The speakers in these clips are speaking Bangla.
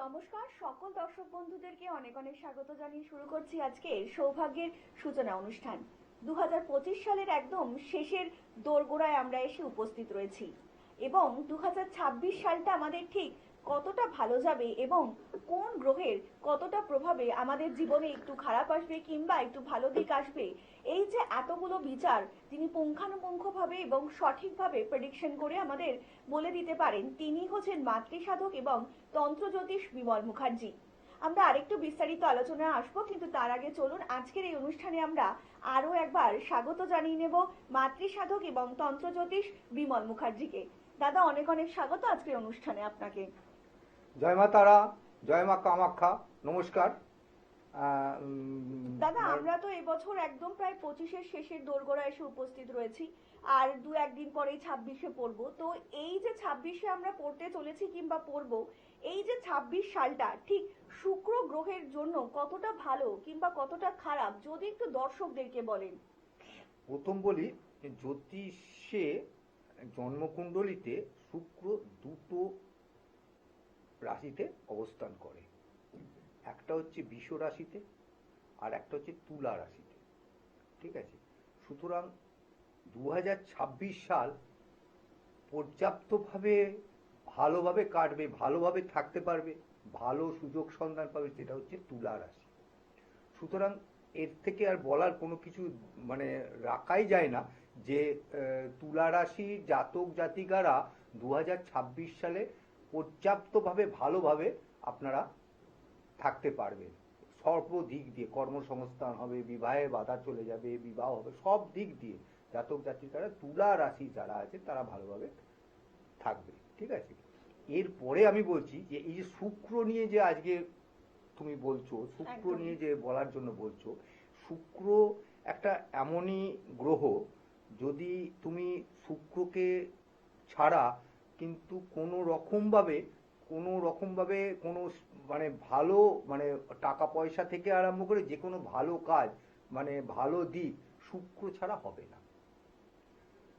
নমস্কার সকল দর্শক বন্ধুদেরকে অনেক অনেক স্বাগত জানিয়ে শুরু করছি আজকে সৌভাগ্যের সূচনা অনুষ্ঠান। 2025 সালের একদম শেষের দোরগোড়ায় আমরা এসে উপস্থিত রয়েছি এবং 2026 সালটা আমাদের ঠিক কতটা ভালো যাবে এবং কোন গ্রহের কতটা প্রভাবে আমাদের জীবনে একটু খারাপ আসবে কিংবা একটু ভালো দিক আসবে, এই যে এতগুলো বিচার তিনি পুঙ্খানুপুঙ্খভাবে এবং সঠিকভাবে প্রেডিকশন করে আমাদের বলে দিতে পারেন, তিনি হচ্ছেন মাতৃসাধক এবং তন্ত্রজ্যোতিষ বিমল মুখার্জি। আমরা আরেকটু বিস্তারিত আলোচনায় আসবো, কিন্তু তার আগে চলুন আজকের এই অনুষ্ঠানে আমরা আরো একবার স্বাগত জানিয়ে নেব মাতৃসাধক এবং তন্ত্রজ্যোতিষ বিমল মুখার্জিকে। দাদা অনেক অনেক স্বাগত আজকের অনুষ্ঠানে আপনাকে। জয় মা তারা, জয় মা কামাখ্যা, নমস্কার। দাদা আমরা তো এবছর একদম প্রায় 25-এর শেষের দোরগোড়ায় এসে উপস্থিত রয়েছি, আর দু একদিন পরেই 26-এ পড়বো। তো এই যে 26-এ আমরা পড়তে চলেছি কিংবা পড়বো, এই যে 26 সালটা ঠিক শুক্র গ্রহের জন্য কতটা ভালো কিংবা কতটা খারাপ যদি একটু দর্শকদেরকে বলেন। প্রথম বলি, জ্যোতিষে জন্মকুণ্ডলিতে শুক্র দুটো রাশিতে অবস্থান করে, একটা হচ্ছে বৃষ রাশিতে আর একটা হচ্ছে তুলা রাশিতে। ঠিক আছে, সুতরাং 2026 সাল পর্যাপ্তভাবে ভালোভাবে কাটবে, ভালোভাবে থাকতে পারবে, ভালো সুযোগ সন্ধান পাবে, সেটা হচ্ছে তুলা রাশি। সুতরাং এর থেকে আর বলার কোনো কিছু মানে রাখাই যায় না যে তুলা রাশি জাতক জাতিকারা 2026 সালে পর্যাপ্তভাবে ভালোভাবে আপনারা থাকতে পারবেন। সর্বদিক দিয়ে কর্মসংস্থান হবে, বিবাহে বাধা চলে যাবে, বিবাহ হবে, সব দিক দিয়ে জাতক জাতিকারা তুলা রাশি যারা আছে তারা ভালোভাবে থাকবে। ঠিক আছে, এরপরে আমি বলছি যে এই যে শুক্র নিয়ে যে আজকে তুমি বলছো, শুক্র নিয়ে যে বলার জন্য বলছো, শুক্র একটা এমনই গ্রহ, যদি তুমি শুক্রকে ছাড়া কিন্তু কোনো রকমভাবে কোনো মানে ভালো মানে টাকা পয়সা থেকে আরম্ভ করে যে কোনো ভালো কাজ মানে ভালো দিক শুক্র ছাড়া হবে না।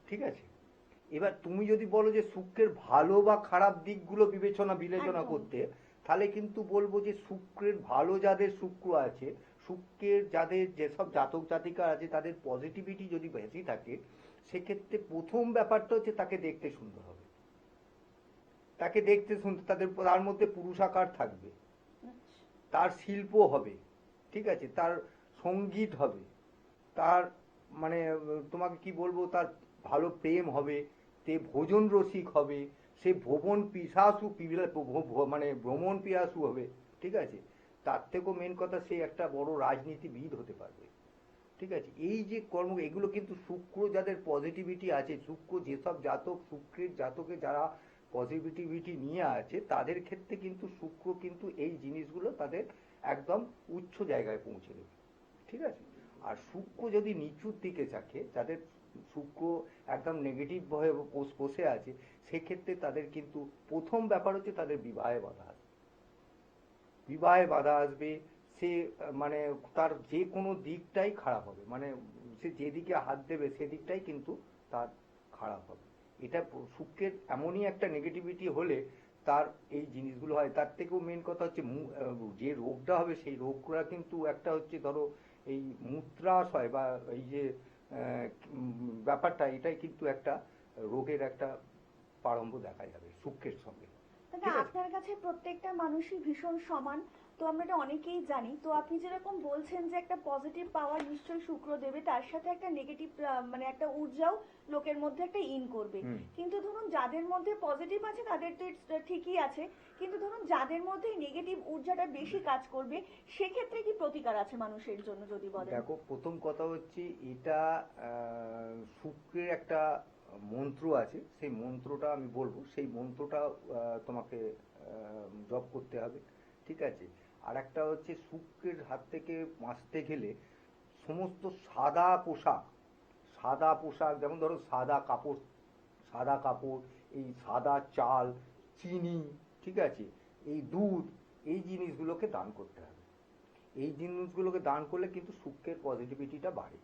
ঠিক আছে, এবার তুমি যদি বলো যে শুক্রের ভালো বা খারাপ দিকগুলো বিবেচনা করতে, তাহলে কিন্তু বলবো যে শুক্রের ভালো যাদের শুক্র আছে, শুক্রের যাদের যেসব জাতক জাতিকা আছে তাদের পজিটিভিটি যদি বেশি থাকে, সেক্ষেত্রে প্রথম ব্যাপারটা হচ্ছে তাকে দেখতে সুন্দর হবে, তাকে দেখতে সুন্দর, তার মধ্যে পুরুষাকার থাকবে, তার শিল্প হবে, ঠিক আছে, তার সঙ্গীত হবে, তার মানে তোমাকে কি বলবো, তার ভালো প্রেম হবে, সে ভোজন রসিক হবে, সে ভ্রমণ পিশাসু মানে ভ্রমণ পিয়াসু হবে। ঠিক আছে, তার থেকেও মেন কথা সে একটা বড় রাজনীতিবিদ হতে পারবে। ঠিক আছে, এই যে কর্ম, এগুলো কিন্তু শুক্র যাদের পজিটিভিটি আছে, শুক্র যেসব জাতক, শুক্রের জাতকে যারা পজিটিভিটি নিয়ে আছে, তাদের ক্ষেত্রে কিন্তু শুক্র কিন্তু এই জিনিসগুলো তাদের একদম উচ্চ জায়গায় পৌঁছে দেবে। ঠিক আছে, আর শুক্র যদি নিচুর দিকে থাকে, যাদের শুক্র একদম নেগেটিভ ভাবে বসে আছে, সেক্ষেত্রে তাদের কিন্তু প্রথম ব্যাপার হচ্ছে তাদের বিবাহে বাধা আসবে। বিবাহে বাধা আসবে, সে মানে তার যে কোনো দিকটাই খারাপ হবে, মানে সে যেদিকে হাত দেবে সেদিকটাই কিন্তু তার খারাপ হবে। এটা শুক্রের এমনই একটা নেগেটিভিটি হলে তার এই জিনিসগুলো হয়। তার থেকেও মেন কথা হচ্ছে যে রোগটা হবে সেই রোগটা কিন্তু একটা হচ্ছে, ধরো এই মূত্রাশয় বা এই যে ব্যাপারটা, এটাই কিন্তু একটা রোগের একটা প্রারম্ভ দেখা যাবে শুক্রের সঙ্গে। দাদা আপনার কাছে প্রত্যেকটা মানুষই ভীষণ সমান, তো আমরা এটা অনেকেই জানি। তো আপনি যেরকম বলছেন যে একটা পজিটিভ পাওয়ার নিশ্চয়ই শুক্র দেবে, তার সাথে একটা নেগেটিভ মানে একটা ঊর্জাও লোকের মধ্যে একটা ইন করবে। কিন্তু ধরুন যাদের মধ্যে পজিটিভ আছে তাদের তো ঠিকই আছে, কিন্তু ধরুন যাদের মধ্যে নেগেটিভ ঊর্জাটা বেশি কাজ করবে, সেক্ষেত্রে কি প্রতিকার আছে মানুষের জন্য যদি বলেন? দেখো, প্রথম কথা হচ্ছে এটা শুক্রের একটা মন্ত্র আছে, সেই মন্ত্রটা আমি বলবো, সেই মন্ত্রটা তোমাকে জপ করতে হবে। ঠিক আছে, আর একটা হচ্ছে শুক্রের হাত থেকে বাঁচতে গেলে সমস্ত সাদা পোশাক, যেমন ধরো সাদা কাপড়, এই সাদা চাল, চিনি, ঠিক আছে, এই দুধ, এই জিনিসগুলোকে দান করতে হবে। এই জিনিসগুলোকে দান করলে কিন্তু শুক্রের পজিটিভিটিটা বাড়ে।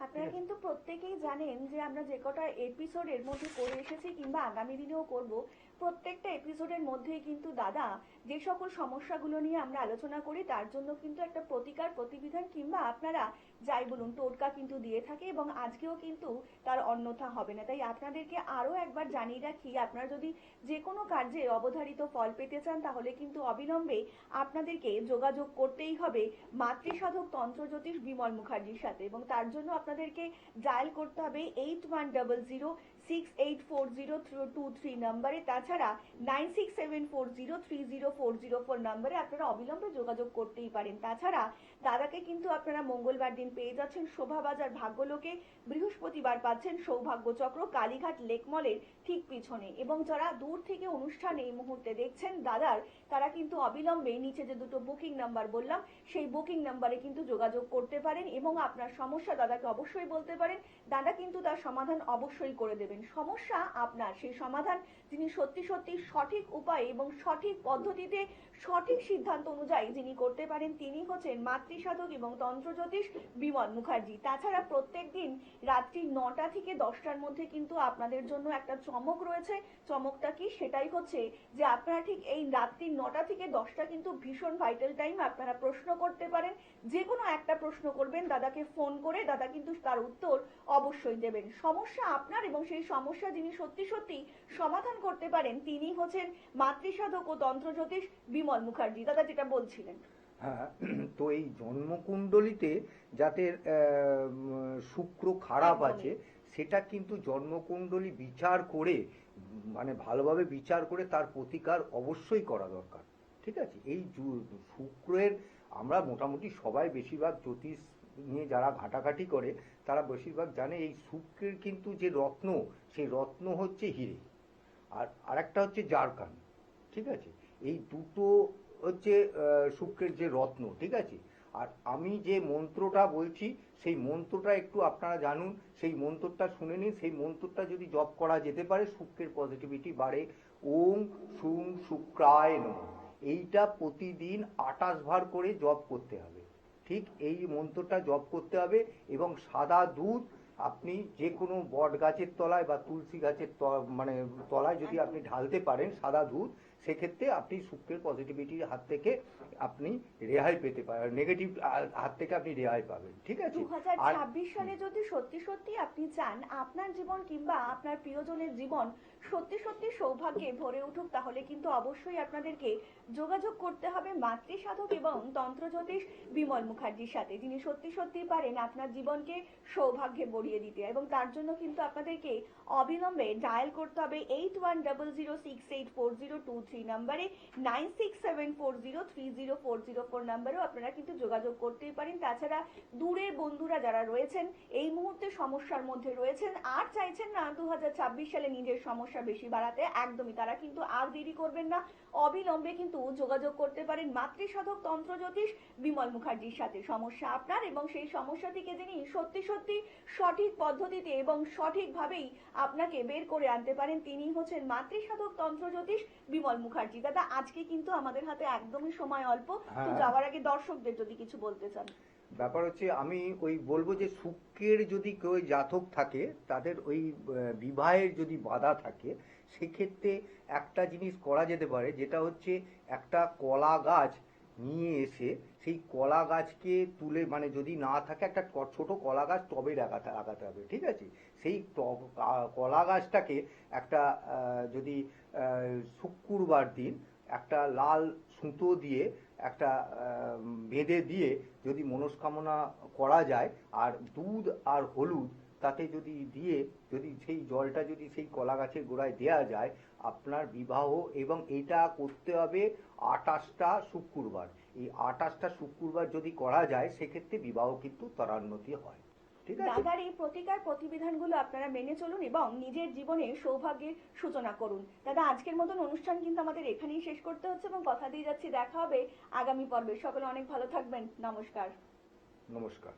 আপনারা কিন্তু প্রত্যেকেই জানেন যে আমরা যে কটা এপিসোড এর মধ্যে করে এসেছি কিংবা আগামী দিনেও করব, প্রত্যেকটা এপিসোডের মধ্যেই কিন্তু দাদা যে সকল সমস্যাগুলো নিয়ে আমরা আলোচনা করি তার জন্য কিন্তু একটা প্রতিকার প্রতিবিধান কিংবা আপনারা যাই বলুন টোটকা কিন্তু দিয়ে থাকে, এবং আজকেও কিন্তু তার অন্যথা হবে না। তাই আপনাদেরকে আরো একবার জানিয়ে রাখি, আপনারা যদি যে কোনো কার্যে অবধারিত ফল পেতে চান তাহলে কিন্তু অবিলম্বে আপনাদেরকে যোগাযোগ করতেই হবে মাতৃসাধক তন্ত্রজ্যোতিষ বিমল মুখার্জির সাথে, এবং তার জন্য আপনাদেরকে ডায়াল করতে হবে 8100684023 নম্বরে, তাছাড়া 9674030404 নম্বরে আপনারা অবিলম্বে যোগাযোগ করতেই পারেন। তাছাড়া দাদাকে কিন্তু আপনারা মঙ্গলবার দিন পেয়ে যাচ্ছেন শোভাবাজার ভাগ্যলোকে, বৃহস্পতিবার পাচ্ছেন সৌভাগ্য চক্র কালীঘাট লেক মলের ঠিক পিছনে, এবং যারা দূর থেকে অনুষ্ঠান এই মুহূর্তে দেখছেন দাদার, তারা কিন্তু অবিলম্বে নিচে যে দুটো বুকিং নাম্বার বললাম সেই বুকিং নাম্বারে কিন্তু যোগাযোগ করতে পারেন এবং আপনার সমস্যা দাদাকে অবশ্যই বলতে পারেন। দাদা কিন্তু তার সমাধান অবশ্যই করে দেবেন। সমস্যা আপনার, সেই সমাধান যিনি সত্যি সত্যি সঠিক উপায়ে এবং সঠিক পদ্ধতিতে সঠিক সিদ্ধান্ত অনুযায়ী যিনি করতে পারেন তিনি হচ্ছেন মাতৃসাধক এবং তন্ত্রজ্যোতিষ বিমল মুখার্জি। তাছাড়া প্রত্যেক দিন রাত্রি 9টা থেকে 10টার মধ্যে কিন্তু আপনাদের জন্য একটা চমক রয়েছে। চমকটা কি? সেটাই হচ্ছে যে আপনারা ঠিক এই রাত্রি 9টা থেকে 10টা কিন্তু ভীষণ ভাইটাল টাইম। আপনারা প্রশ্ন করতে পারেন, যে কোনো একটা প্রশ্ন করবেন, দাদাকে ফোন করে দাদা কিন্তু তার উত্তর অবশ্যই দেবেন। সমস্যা আপনার এবং সেই সমস্যা যিনি সত্যি সত্যি সমাধান করতে পারেন তিনি হচ্ছেন মাতৃসাধক ও তন্ত্রজ্যোতিষ বিমল মুখার্জি। দাদা যেটা বলছিলেন। হ্যাঁ, তো এই জন্মকুণ্ডলিতে যাদের শুক্র খারাপ আছে সেটা কিন্তু জন্মকুণ্ডলী বিচার করে, মানে ভালোভাবে বিচার করে তার প্রতিকার অবশ্যই করা দরকার। ঠিক আছে? এই শুক্রের আমরা মোটামুটি সবাই বেশিরভাগ জ্যোতিষ নিয়ে যারা ঘাটাঘাটি করে তারা বেশিরভাগ জানে এই শুক্রের কিন্তু যে রত্ন, সেই রত্ন হচ্ছে হিরে, আর আরেকটা হচ্ছে জারকান। ঠিক আছে? এই দুটো হচ্ছে শুক্রের যে রত্ন। ঠিক আছে? আর আমি যে মন্ত্রটা বলছি সেই মন্ত্রটা একটু আপনারা জানুন, সেই মন্ত্রটা শুনে নিন। সেই মন্ত্রটা যদি জপ করা যেতে পারে শুক্রের পজিটিভিটি বাড়ে। ওম সুং শুক্রায় নমঃ, এইটা প্রতিদিন 28 বার করে জপ করতে হবে। ঠিক এই মন্ত্রটা জপ করতে হবে, এবং সাদা দুধ আপনি যে কোনো বট গাছের তলায় বা তুলসী গাছের মানে তলায় যদি আপনি ঢালতে পারেন সাদা দুধ, সেক্ষেত্রে আপনি শুক্রের পজিটিভিটির হাত থেকে আপনি রেহাই পেতে পারেন, নেগেটিভ হাত থেকে আপনি রেহাই পাবেন। ঠিক আছে? 2026 সালে যদি সত্যি সত্যি আপনি চান আপনার জীবন কিংবা আপনার প্রিয়জনের জীবন সত্যি সত্যি সৌভাগ্যে ভরে উঠুক, তাহলে কিন্তু অবশ্যই আপনাদেরকে যোগাযোগ করতে হবে মাতৃসাধক এবং তন্ত্রজ্যোতিষ বিমল মুখার্জির সাথে, যিনি সত্যি সত্যি পারেন আপনার জীবনকে সৌভাগ্যে ভরিয়ে দিতে। এবং তার জন্য কিন্তু আপনাদেরকে অবিলম্বে ডায়াল করতে হবে 8100684023 নম্বরে, 9674030404 নম্বরেও আপনারা কিন্তু যোগাযোগ করতেই পারেন। তাছাড়া দূরের বন্ধুরা যারা রয়েছেন এই মুহূর্তে সমস্যার মধ্যে রয়েছেন আর চাইছেন না 2026 সালে নিজের সমস্যা বেশি বাড়াতে, একদমই তারা কিন্তু আর দেরি করবেন না, অবিলম্বে কিন্তু যোগাযোগ করতে পারেন মাতৃসাধক তন্ত্রজ্যোতিষ বিমল মুখার্জির সাথে। সমস্যা আপনার এবং সেই সমস্যা থেকে যিনি সত্যি সত্যি সঠিক পদ্ধতিতে এবং সঠিকভাবেই আপনাকে বের করে আনতে পারেন তিনি হচ্ছেন মাতৃসাধক তন্ত্রজ্যোতিষ বিমল মুখার্জি। দাদা আজকে কিন্তু আমাদের হাতে একদমই সময় অল্প, তো যাওয়ার আগে দর্শকদের যদি কিছু বলতে চান। ব্যাপার হচ্ছে আমি ওই বলবো যে শুক্রের যদি কেউ জাতক থাকে তাদের ওই বিবাহের যদি বাধা থাকে সেক্ষেত্রে একটা জিনিস করা যেতে পারে, যেটা হচ্ছে একটা কলা গাছ নিয়ে এসে সেই কলা গাছকে তুলে, মানে যদি না থাকে একটা ছোট কলা গাছ টবে লাগাতে হবে। ঠিক আছে? সেই কলা গাছটাকে একটা যদি শুক্রবার দিন একটা লাল সুতো দিয়ে একটা বেঁধে দিয়ে যদি মনস্কামনা করা যায়, আর দুধ আর হলুদ তাতে যদি দিয়ে যদি সেই জলটা যদি সেই কলা গাছের গোড়ায় দেয়া যায়, আপনার বিবাহ, এবং এটা করতে হবে 28টা শুক্রবার। এই 28টা শুক্রবার যদি করা যায় সেক্ষেত্রে বিবাহ কিন্তু ত্বরান্বিত হয়। ঠিক আছে? দাদার এই প্রতিকার প্রতিবিধানগুলো আপনারা মেনে চলুন এবং নিজের জীবনে সৌভাগ্যের সূচনা করুন। দাদা আজকের মতন অনুষ্ঠান কিন্তু আমাদের এখানেই শেষ করতে হচ্ছে এবং কথা দিয়ে যাচ্ছি দেখা হবে আগামী পর্বে। সকলে অনেক ভালো থাকবেন। নমস্কার। নমস্কার।